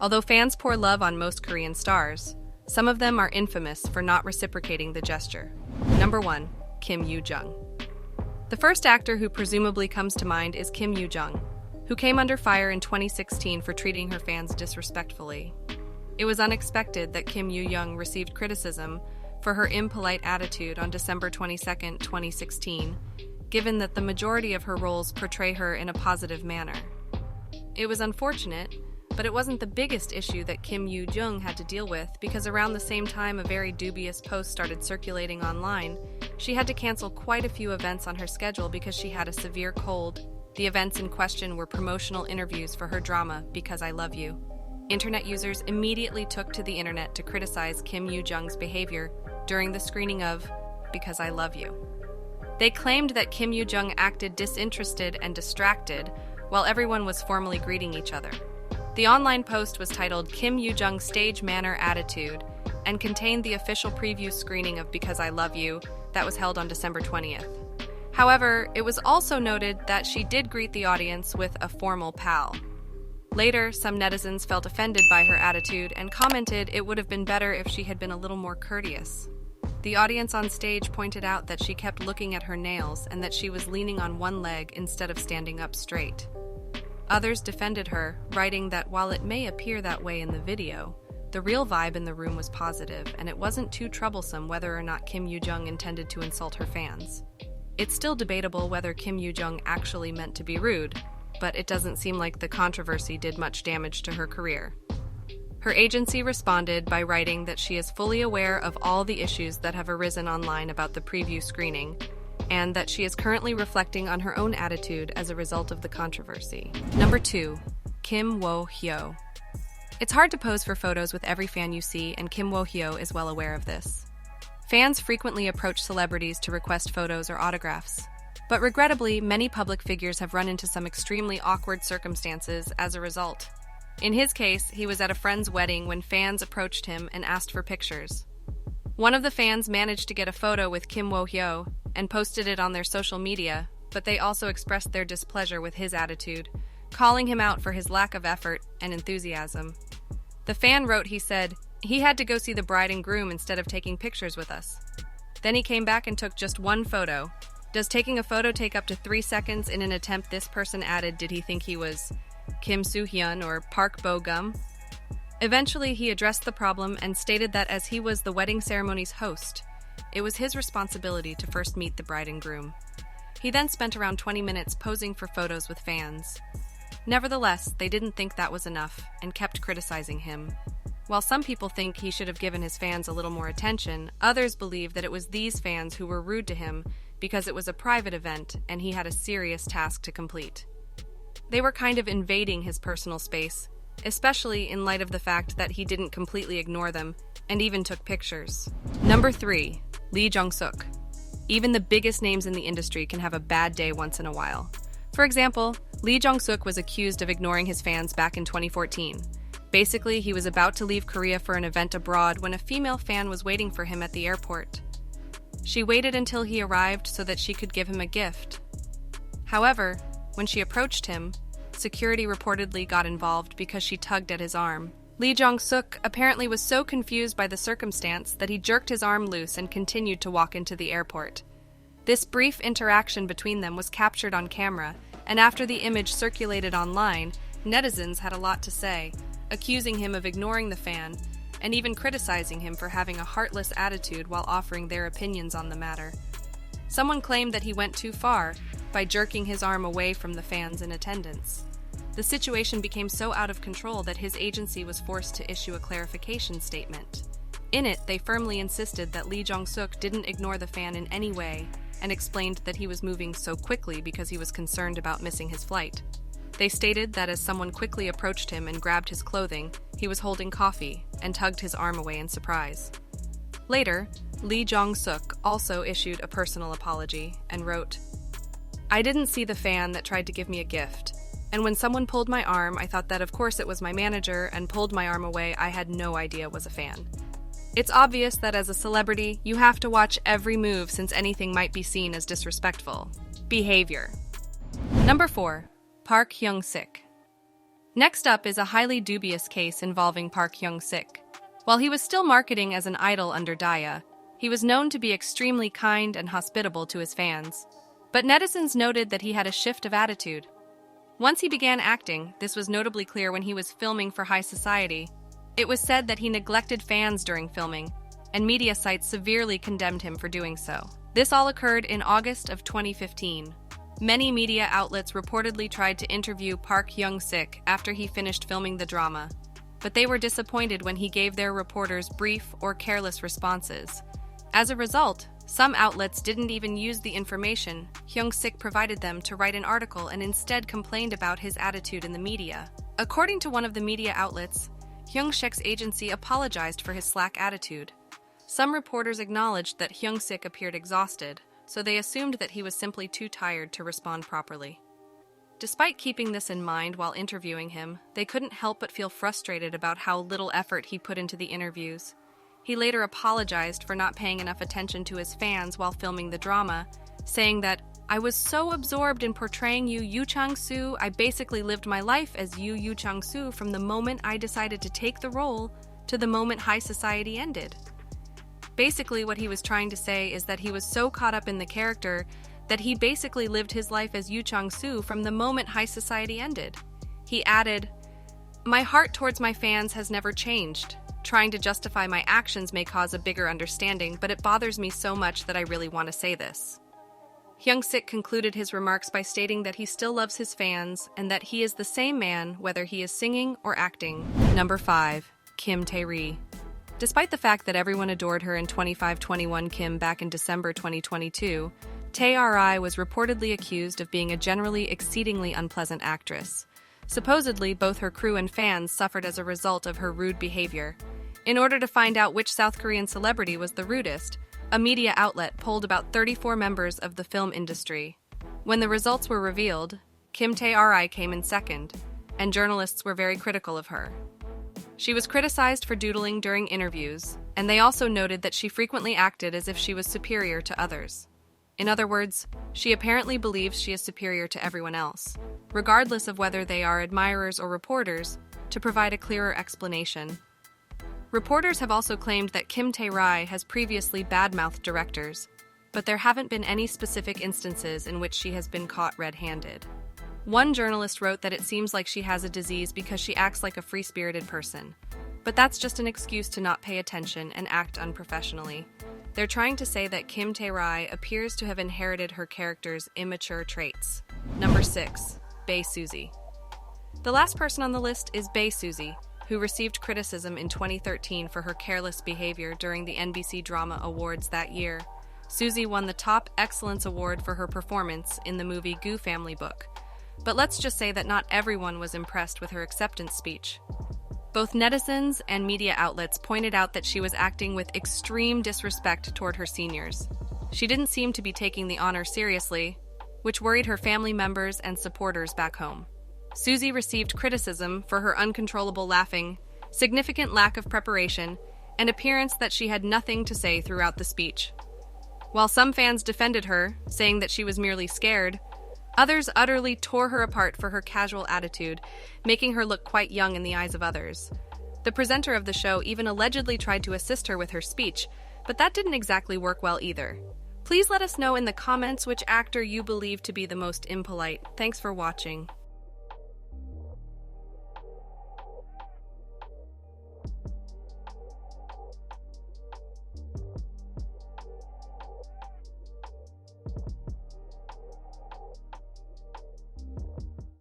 Although fans pour love on most Korean stars, some of them are infamous for not reciprocating the gesture. Number 1. Kim Yoo Jung. The first actor who presumably comes to mind is Kim Yoo Jung, who came under fire in 2016 for treating her fans disrespectfully. It was unexpected that Kim Yoo Jung received criticism for her impolite attitude on December 22, 2016, given that the majority of her roles portray her in a positive manner. It was unfortunate, but it wasn't the biggest issue that Kim Yoo Jung had to deal with, because around the same time a very dubious post started circulating online, she had to cancel quite a few events on her schedule because she had a severe cold. The events in question were promotional interviews for her drama, Because I Love You. Internet users immediately took to the internet to criticize Kim Yoo Jung's behavior during the screening of Because I Love You. They claimed that Kim Yoo Jung acted disinterested and distracted while everyone was formally greeting each other. The online post was titled Kim Yoo Jung's Stage Manner Attitude and contained the official preview screening of Because I Love You that was held on December 20th. However, it was also noted that she did greet the audience with a formal pal. Later, some netizens felt offended by her attitude and commented it would have been better if she had been a little more courteous. The audience on stage pointed out that she kept looking at her nails and that she was leaning on one leg instead of standing up straight. Others defended her, writing that while it may appear that way in the video, the real vibe in the room was positive and it wasn't too troublesome whether or not Kim Yoo Jung intended to insult her fans. It's still debatable whether Kim Yoo Jung actually meant to be rude, but it doesn't seem like the controversy did much damage to her career. Her agency responded by writing that she is fully aware of all the issues that have arisen online about the preview screening, and that she is currently reflecting on her own attitude as a result of the controversy. Number 2. Kim Woh Hyo. It's hard to pose for photos with every fan you see, and Kim Woh Hyo is well aware of this. Fans frequently approach celebrities to request photos or autographs. But regrettably, many public figures have run into some extremely awkward circumstances as a result. In his case, he was at a friend's wedding when fans approached him and asked for pictures. One of the fans managed to get a photo with Kim Woh Hyo and posted it on their social media, but they also expressed their displeasure with his attitude, calling him out for his lack of effort and enthusiasm. The fan wrote he said, "He had to go see the bride and groom instead of taking pictures with us. Then he came back and took just one photo. Does taking a photo take up to 3 seconds in an attempt?" This person added, did he think he was Kim Soo-hyun or Park Bo-gum? Eventually, he addressed the problem and stated that as he was the wedding ceremony's host, it was his responsibility to first meet the bride and groom. He then spent around 20 minutes posing for photos with fans. Nevertheless, they didn't think that was enough and kept criticizing him. While some people think he should have given his fans a little more attention, others believe that it was these fans who were rude to him because it was a private event and he had a serious task to complete. They were kind of invading his personal space, especially in light of the fact that he didn't completely ignore them and even took pictures. Number 3. Jong Suk. Even the biggest names in the industry can have a bad day once in a while. For example, Jong Suk was accused of ignoring his fans back in 2014. Basically, he was about to leave Korea for an event abroad when a female fan was waiting for him at the airport. She waited until he arrived so that she could give him a gift. However, when she approached him, security reportedly got involved because she tugged at his arm. Jong Suk apparently was so confused by the circumstance that he jerked his arm loose and continued to walk into the airport. This brief interaction between them was captured on camera, and after the image circulated online, netizens had a lot to say, accusing him of ignoring the fan, and even criticizing him for having a heartless attitude while offering their opinions on the matter. Someone claimed that he went too far by jerking his arm away from the fans in attendance. The situation became so out of control that his agency was forced to issue a clarification statement. In it, they firmly insisted that Jong Suk didn't ignore the fan in any way and explained that he was moving so quickly because he was concerned about missing his flight. They stated that as someone quickly approached him and grabbed his clothing, he was holding coffee and tugged his arm away in surprise. Later, Jong Suk also issued a personal apology and wrote, "I didn't see the fan that tried to give me a gift. And when someone pulled my arm, I thought that of course it was my manager, and pulled my arm away I had no idea was a fan. It's obvious that as a celebrity, you have to watch every move since anything might be seen as disrespectful. Behavior." Number 4. Park Hyung-sik. Next up is a highly dubious case involving Park Hyung-sik. While he was still marketing as an idol under Daya, he was known to be extremely kind and hospitable to his fans. But netizens noted that he had a shift of attitude. Once he began acting, this was notably clear when he was filming for High Society. It was said that he neglected fans during filming, and media sites severely condemned him for doing so. This all occurred in August of 2015. Many media outlets reportedly tried to interview Park Hyung-sik after he finished filming the drama, but they were disappointed when he gave their reporters brief or careless responses. As a result, some outlets didn't even use the information Hyung-sik provided them to write an article and instead complained about his attitude in the media. According to one of the media outlets, Hyung-sik's agency apologized for his slack attitude. Some reporters acknowledged that Hyung-sik appeared exhausted, so they assumed that he was simply too tired to respond properly. Despite keeping this in mind while interviewing him, they couldn't help but feel frustrated about how little effort he put into the interviews. He later apologized for not paying enough attention to his fans while filming the drama, saying that, "I was so absorbed in portraying Yoo Jung, I basically lived my life as Yoo Jung from the moment I decided to take the role to the moment High Society ended." Basically, what he was trying to say is that he was so caught up in the character that he basically lived his life as Yoo Jung from the moment High Society ended. He added, "My heart towards my fans has never changed. Trying to justify my actions may cause a bigger understanding, but it bothers me so much that I really want to say this." Hyung-sik concluded his remarks by stating that he still loves his fans and that he is the same man whether he is singing or acting. Number 5. Tae RI. Despite the fact that everyone adored her in 25-21 Kim back in December 2022, Tae RI was reportedly accused of being a generally exceedingly unpleasant actress. Supposedly, both her crew and fans suffered as a result of her rude behavior. In order to find out which South Korean celebrity was the rudest, a media outlet polled about 34 members of the film industry. When the results were revealed, Tae RI came in second, and journalists were very critical of her. She was criticized for doodling during interviews, and they also noted that she frequently acted as if she was superior to others. In other words, she apparently believes she is superior to everyone else, regardless of whether they are admirers or reporters, to provide a clearer explanation. Reporters have also claimed that Tae RI has previously badmouthed directors, but there haven't been any specific instances in which she has been caught red-handed. One journalist wrote that it seems like she has a disease because she acts like a free-spirited person, but that's just an excuse to not pay attention and act unprofessionally. They're trying to say that Tae RI appears to have inherited her character's immature traits. Number 6. Suzy. The last person on the list is Suzy, who received criticism in 2013 for her careless behavior during the NBC Drama Awards that year. Suzy won the Top Excellence Award for her performance in the movie Goo Family Book. But let's just say that not everyone was impressed with her acceptance speech. Both netizens and media outlets pointed out that she was acting with extreme disrespect toward her seniors. She didn't seem to be taking the honor seriously, which worried her family members and supporters back home. Suzy received criticism for her uncontrollable laughing, significant lack of preparation, and appearance that she had nothing to say throughout the speech. While some fans defended her, saying that she was merely scared, others utterly tore her apart for her casual attitude, making her look quite young in the eyes of others. The presenter of the show even allegedly tried to assist her with her speech, but that didn't exactly work well either. Please let us know in the comments which actor you believe to be the most impolite. Thanks for watching.